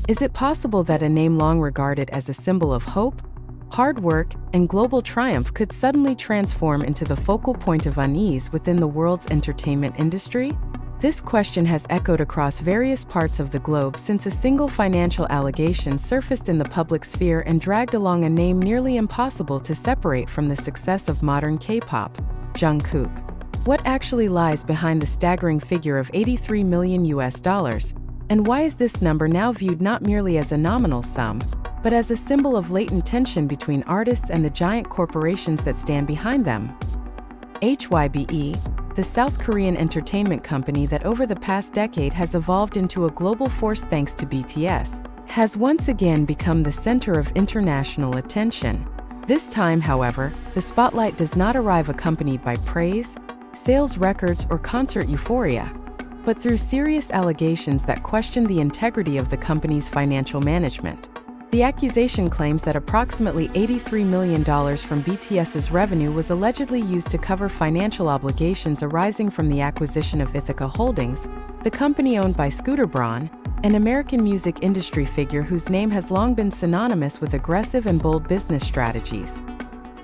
Is it possible that a name long regarded as a symbol of hope, hard work, and global triumph could suddenly transform into the focal point of unease within the world's entertainment industry? This question has echoed across various parts of the globe since a single financial allegation surfaced in the public sphere and dragged along a name nearly impossible to separate from the success of modern K-pop, Jungkook. What actually lies behind the staggering figure of $83 million, and why is this number now viewed not merely as a nominal sum, but as a symbol of latent tension between artists and the giant corporations that stand behind them? HYBE, the South Korean entertainment company that over the past decade has evolved into a global force thanks to BTS, has once again become the center of international attention. This time, however, the spotlight does not arrive accompanied by praise, sales records, or concert euphoria, but through serious allegations that question the integrity of the company's financial management. The accusation claims that approximately $83 million from BTS's revenue was allegedly used to cover financial obligations arising from the acquisition of Ithaca Holdings, the company owned by Scooter Braun, an American music industry figure whose name has long been synonymous with aggressive and bold business strategies.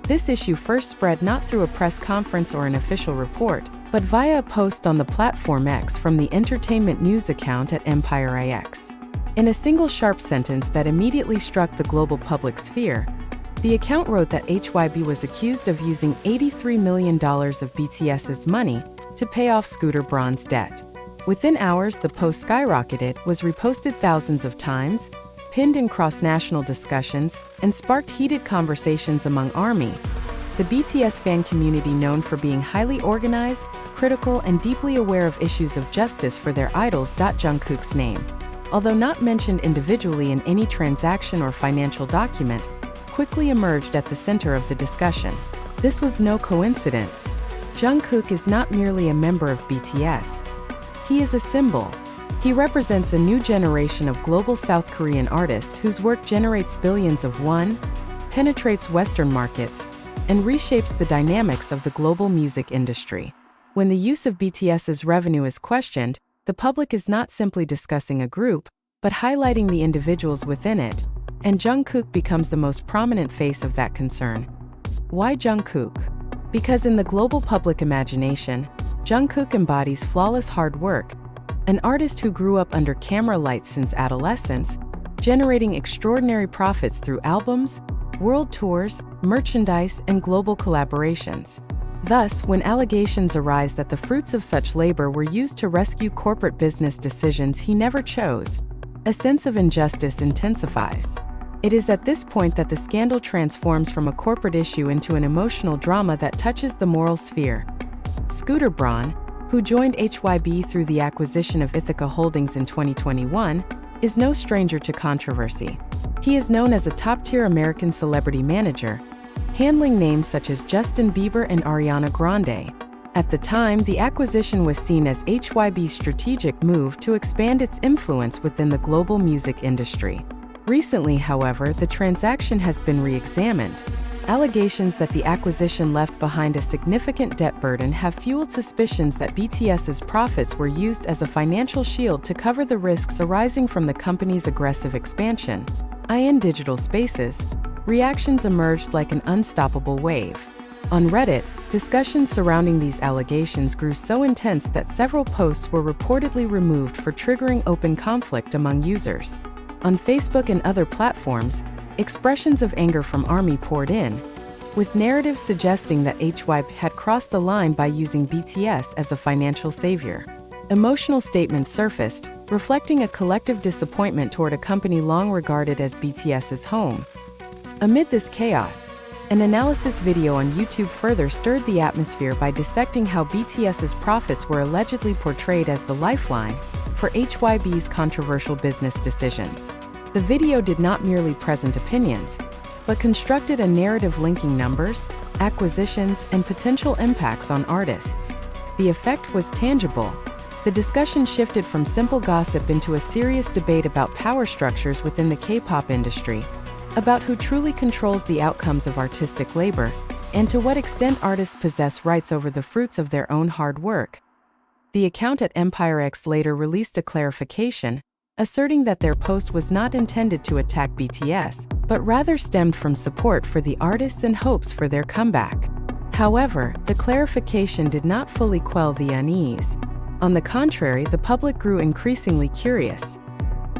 This issue first spread not through a press conference or an official report, but via a post on the platform X from the entertainment news account at Empire X. In a single sharp sentence that immediately struck the global public sphere, the account wrote that HYBE was accused of using $83 million of BTS's money to pay off Scooter Braun's debt. Within hours, the post skyrocketed, was reposted thousands of times, pinned in cross-national discussions, and sparked heated conversations among ARMY, the BTS fan community known for being highly organized, critical, and deeply aware of issues of justice for their idols. Jungkook's name, although not mentioned individually in any transaction or financial document, quickly emerged at the center of the discussion. This was no coincidence. Jungkook is not merely a member of BTS. He is a symbol. He represents a new generation of global South Korean artists whose work generates billions of won, penetrates Western markets, and reshapes the dynamics of the global music industry. When the use of BTS's revenue is questioned, the public is not simply discussing a group, but highlighting the individuals within it, and Jungkook becomes the most prominent face of that concern. Why Jungkook? Because in the global public imagination, Jungkook embodies flawless hard work, an artist who grew up under camera lights since adolescence, generating extraordinary profits through albums, world tours, merchandise, and global collaborations. Thus, when allegations arise that the fruits of such labor were used to rescue corporate business decisions he never chose, a sense of injustice intensifies. It is at this point that the scandal transforms from a corporate issue into an emotional drama that touches the moral sphere. Scooter Braun, who joined HYBE through the acquisition of Ithaca Holdings in 2021, is no stranger to controversy. He is known as a top-tier American celebrity manager, handling names such as Justin Bieber and Ariana Grande. At the time, the acquisition was seen as HYBE's strategic move to expand its influence within the global music industry. Recently, however, the transaction has been re-examined. Allegations that the acquisition left behind a significant debt burden have fueled suspicions that BTS's profits were used as a financial shield to cover the risks arising from the company's aggressive expansion. In digital spaces, reactions emerged like an unstoppable wave. On Reddit, discussions surrounding these allegations grew so intense that several posts were reportedly removed for triggering open conflict among users. On Facebook and other platforms, expressions of anger from ARMY poured in, with narratives suggesting that HYBE had crossed the line by using BTS as a financial savior. Emotional statements surfaced, reflecting a collective disappointment toward a company long regarded as BTS's home. Amid this chaos, an analysis video on YouTube further stirred the atmosphere by dissecting how BTS's profits were allegedly portrayed as the lifeline for HYBE's controversial business decisions. The video did not merely present opinions, but constructed a narrative linking numbers, acquisitions, and potential impacts on artists. The effect was tangible. The discussion shifted from simple gossip into a serious debate about power structures within the K-pop industry, about who truly controls the outcomes of artistic labor, and to what extent artists possess rights over the fruits of their own hard work. The account at Empire X later released a clarification, asserting that their post was not intended to attack BTS, but rather stemmed from support for the artists and hopes for their comeback. However, the clarification did not fully quell the unease. On the contrary, the public grew increasingly curious.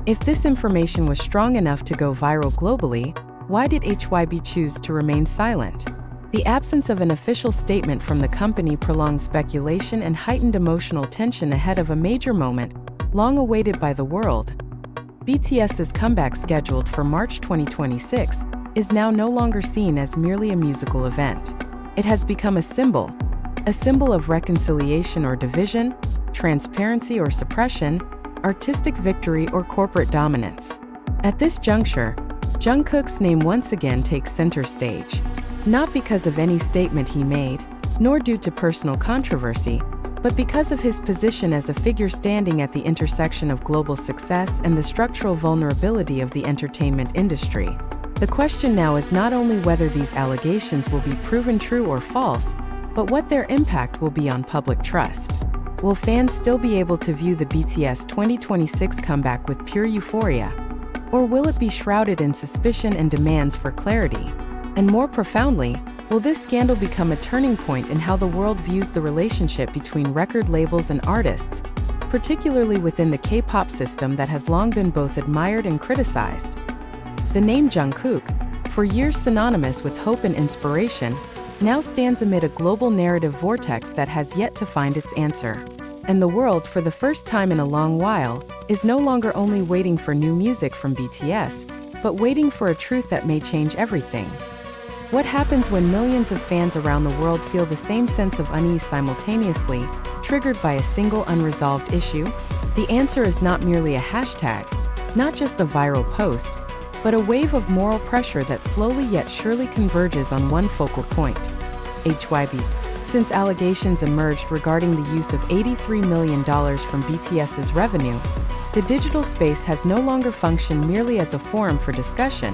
If this information was strong enough to go viral globally, why did HYBE choose to remain silent? The absence of an official statement from the company prolonged speculation and heightened emotional tension ahead of a major moment, long awaited by the world. BTS's comeback, scheduled for March 2026, is now no longer seen as merely a musical event. It has become a symbol of reconciliation or division, transparency or suppression, artistic victory or corporate dominance. At this juncture, Jungkook's name once again takes center stage. Not because of any statement he made, nor due to personal controversy, but because of his position as a figure standing at the intersection of global success and the structural vulnerability of the entertainment industry. The question now is not only whether these allegations will be proven true or false, but what their impact will be on public trust. Will fans still be able to view the BTS 2026 comeback with pure euphoria? Or will it be shrouded in suspicion and demands for clarity? And more profoundly, will this scandal become a turning point in how the world views the relationship between record labels and artists, particularly within the K-pop system that has long been both admired and criticized? The name Jungkook, for years synonymous with hope and inspiration, now stands amid a global narrative vortex that has yet to find its answer. And the world, for the first time in a long while, is no longer only waiting for new music from BTS, but waiting for a truth that may change everything. What happens when millions of fans around the world feel the same sense of unease simultaneously, triggered by a single unresolved issue? The answer is not merely a hashtag, not just a viral post, but a wave of moral pressure that slowly yet surely converges on one focal point: HYBE. Since allegations emerged regarding the use of $83 million from BTS's revenue, the digital space has no longer functioned merely as a forum for discussion,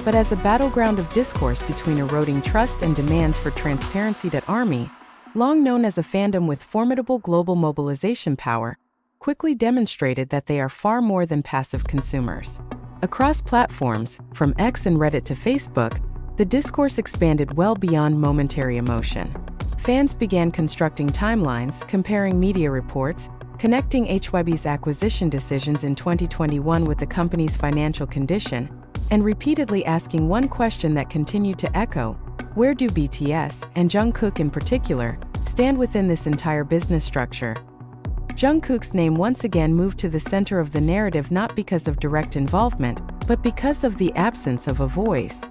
but as a battleground of discourse between eroding trust and demands for transparency. ARMY, long known as a fandom with formidable global mobilization power, quickly demonstrated that they are far more than passive consumers. Across platforms, from X and Reddit to Facebook, the discourse expanded well beyond momentary emotion. Fans began constructing timelines, comparing media reports, connecting HYBE's acquisition decisions in 2021 with the company's financial condition, and repeatedly asking one question that continued to echo: where do BTS, and Jungkook in particular, stand within this entire business structure? Jungkook's name once again moved to the center of the narrative, not because of direct involvement, but because of the absence of a voice.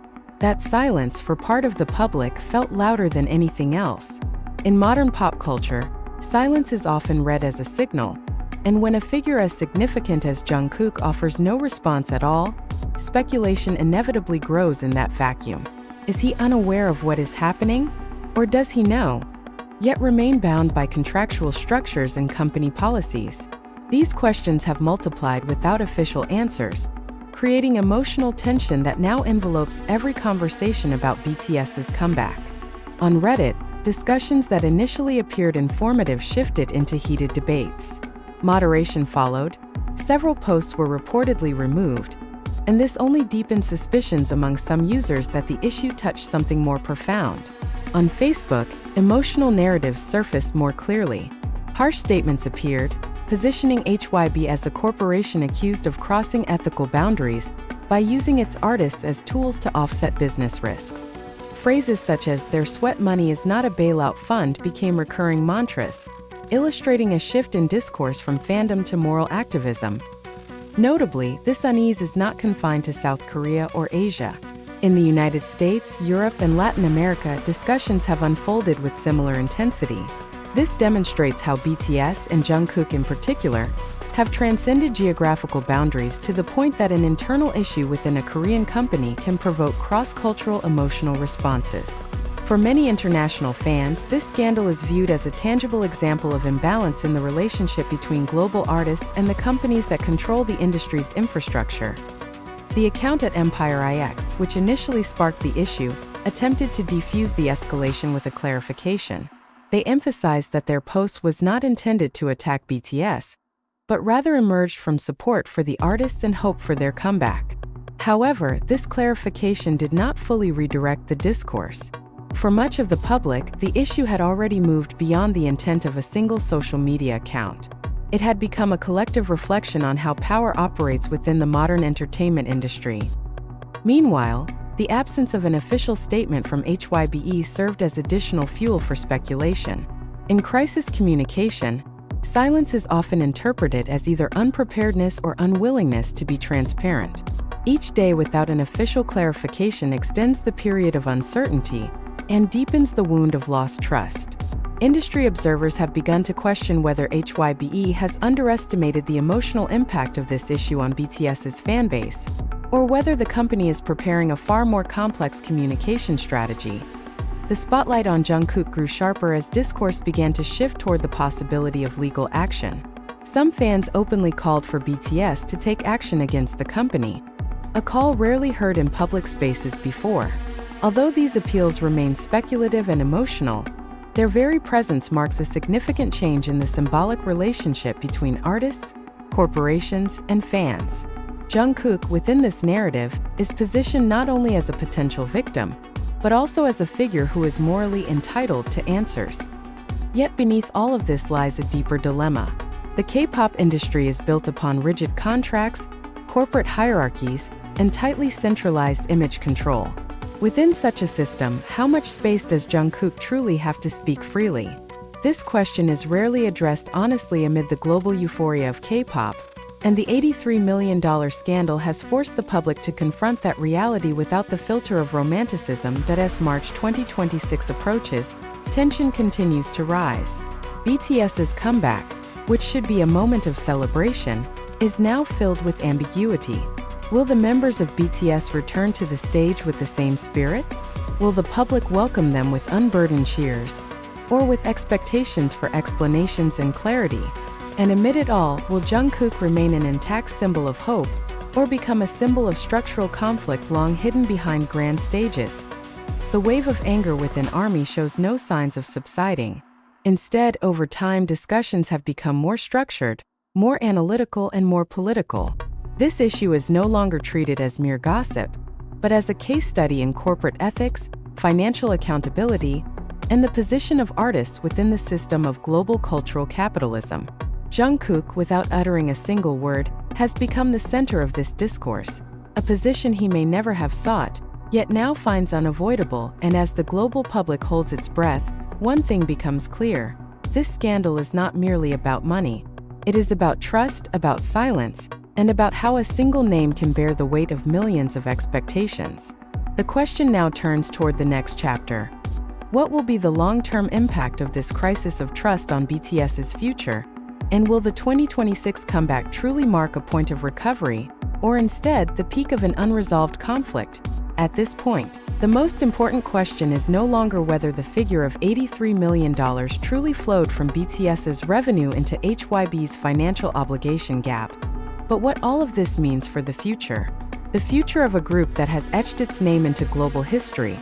That silence, for part of the public, felt louder than anything else. In modern pop culture, silence is often read as a signal, and when a figure as significant as Jungkook offers no response at all, speculation inevitably grows in that vacuum. Is he unaware of what is happening? Or does he know, yet remain bound by contractual structures and company policies? These questions have multiplied without official answers, creating emotional tension that now envelopes every conversation about BTS's comeback. On Reddit, discussions that initially appeared informative shifted into heated debates. Moderation followed, several posts were reportedly removed, and this only deepened suspicions among some users that the issue touched something more profound. On Facebook, emotional narratives surfaced more clearly. Harsh statements appeared, positioning HYBE as a corporation accused of crossing ethical boundaries by using its artists as tools to offset business risks. Phrases such as "their sweat money is not a bailout fund" became recurring mantras, illustrating a shift in discourse from fandom to moral activism. Notably, this unease is not confined to South Korea or Asia. In the United States, Europe, and Latin America, discussions have unfolded with similar intensity. This demonstrates how BTS, and Jungkook in particular, have transcended geographical boundaries to the point that an internal issue within a Korean company can provoke cross-cultural emotional responses. For many international fans, this scandal is viewed as a tangible example of imbalance in the relationship between global artists and the companies that control the industry's infrastructure. The account at Empire IX, which initially sparked the issue, attempted to defuse the escalation with a clarification. They emphasized that their post was not intended to attack BTS, but rather emerged from support for the artists and hope for their comeback. However, this clarification did not fully redirect the discourse. For much of the public, the issue had already moved beyond the intent of a single social media account. It had become a collective reflection on how power operates within the modern entertainment industry. Meanwhile, the absence of an official statement from HYBE served as additional fuel for speculation. In crisis communication, silence is often interpreted as either unpreparedness or unwillingness to be transparent. Each day without an official clarification extends the period of uncertainty and deepens the wound of lost trust. Industry observers have begun to question whether HYBE has underestimated the emotional impact of this issue on BTS's fanbase, or whether the company is preparing a far more complex communication strategy. The spotlight on Jungkook grew sharper as discourse began to shift toward the possibility of legal action. Some fans openly called for BTS to take action against the company, a call rarely heard in public spaces before. Although these appeals remain speculative and emotional, their very presence marks a significant change in the symbolic relationship between artists, corporations, and fans. Jungkook, within this narrative, is positioned not only as a potential victim, but also as a figure who is morally entitled to answers. Yet beneath all of this lies a deeper dilemma. The K-pop industry is built upon rigid contracts, corporate hierarchies, and tightly centralized image control. Within such a system, how much space does Jungkook truly have to speak freely? This question is rarely addressed honestly amid the global euphoria of K-pop, and the $83 million scandal has forced the public to confront that reality without the filter of romanticism. As March 2026 approaches, tension continues to rise. BTS's comeback, which should be a moment of celebration, is now filled with ambiguity. Will the members of BTS return to the stage with the same spirit? Will the public welcome them with unburdened cheers, or with expectations for explanations and clarity? And amid it all, will Jungkook remain an intact symbol of hope, or become a symbol of structural conflict long hidden behind grand stages? The wave of anger within ARMY shows no signs of subsiding. Instead, over time, discussions have become more structured, more analytical, and more political. This issue is no longer treated as mere gossip, but as a case study in corporate ethics, financial accountability, and the position of artists within the system of global cultural capitalism. Jungkook, without uttering a single word, has become the center of this discourse, a position he may never have sought, yet now finds unavoidable. And as the global public holds its breath, one thing becomes clear: this scandal is not merely about money. It is about trust, about silence, and about how a single name can bear the weight of millions of expectations. The question now turns toward the next chapter. What will be the long-term impact of this crisis of trust on BTS's future? And will the 2026 comeback truly mark a point of recovery, or instead the peak of an unresolved conflict? At this point, the most important question is no longer whether the figure of $83 million truly flowed from BTS's revenue into HYBE's financial obligation gap, but what all of this means for the future. The future of a group that has etched its name into global history,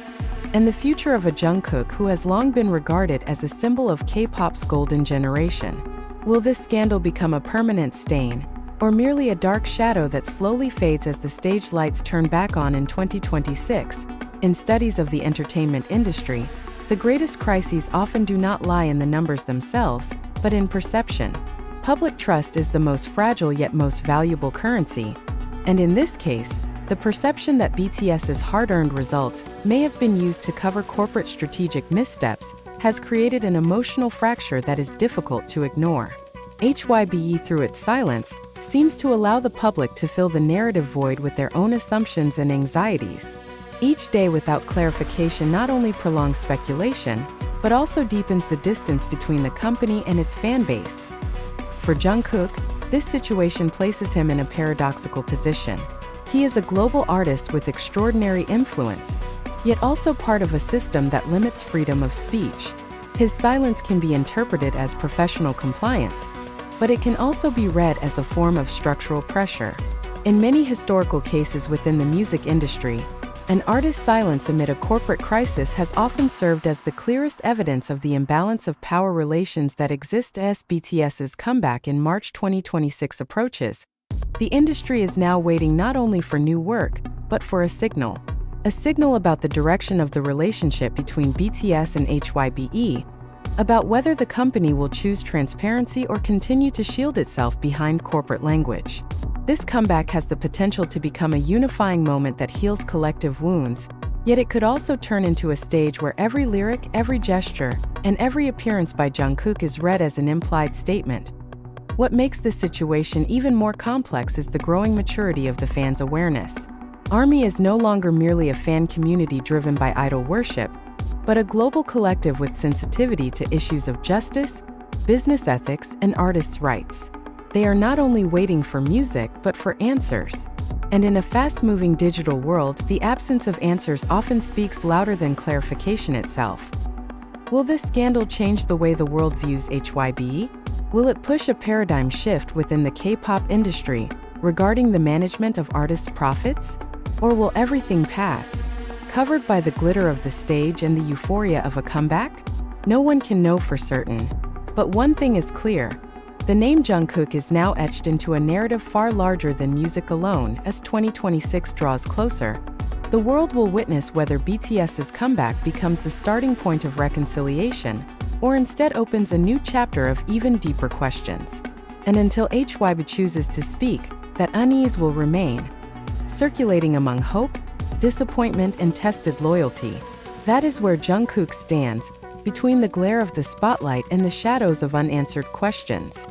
and the future of a Jungkook who has long been regarded as a symbol of K-pop's golden generation. Will this scandal become a permanent stain, or merely a dark shadow that slowly fades as the stage lights turn back on in 2026? In studies of the entertainment industry, the greatest crises often do not lie in the numbers themselves, but in perception. Public trust is the most fragile yet most valuable currency, and in this case, the perception that BTS's hard-earned results may have been used to cover corporate strategic missteps has created an emotional fracture that is difficult to ignore. HYBE, through its silence, seems to allow the public to fill the narrative void with their own assumptions and anxieties. Each day without clarification not only prolongs speculation, but also deepens the distance between the company and its fan base. For Jungkook, this situation places him in a paradoxical position. He is a global artist with extraordinary influence, yet also part of a system that limits freedom of speech. His silence can be interpreted as professional compliance, but it can also be read as a form of structural pressure. In many historical cases within the music industry, An artist's silence amid a corporate crisis has often served as the clearest evidence of the imbalance of power relations that exist as BTS's comeback in March 2026 approaches. The industry is now waiting not only for new work, but for a signal. A signal about the direction of the relationship between BTS and HYBE, about whether the company will choose transparency or continue to shield itself behind corporate language. This comeback has the potential to become a unifying moment that heals collective wounds, yet it could also turn into a stage where every lyric, every gesture, and every appearance by Jungkook is read as an implied statement. What makes this situation even more complex is the growing maturity of the fans' awareness. ARMY is no longer merely a fan community driven by idol worship, but a global collective with sensitivity to issues of justice, business ethics, and artists' rights. They are not only waiting for music, but for answers. And in a fast-moving digital world, the absence of answers often speaks louder than clarification itself. Will this scandal change the way the world views HYBE? Will it push a paradigm shift within the K-pop industry regarding the management of artists' profits? Or will everything pass, covered by the glitter of the stage and the euphoria of a comeback? No one can know for certain. But one thing is clear. The name Jungkook is now etched into a narrative far larger than music alone. As 2026 draws closer, the world will witness whether BTS's comeback becomes the starting point of reconciliation, or instead opens a new chapter of even deeper questions. And until HYBE chooses to speak, that unease will remain, circulating among hope, disappointment, and tested loyalty. That is where Jungkook stands, between the glare of the spotlight and the shadows of unanswered questions.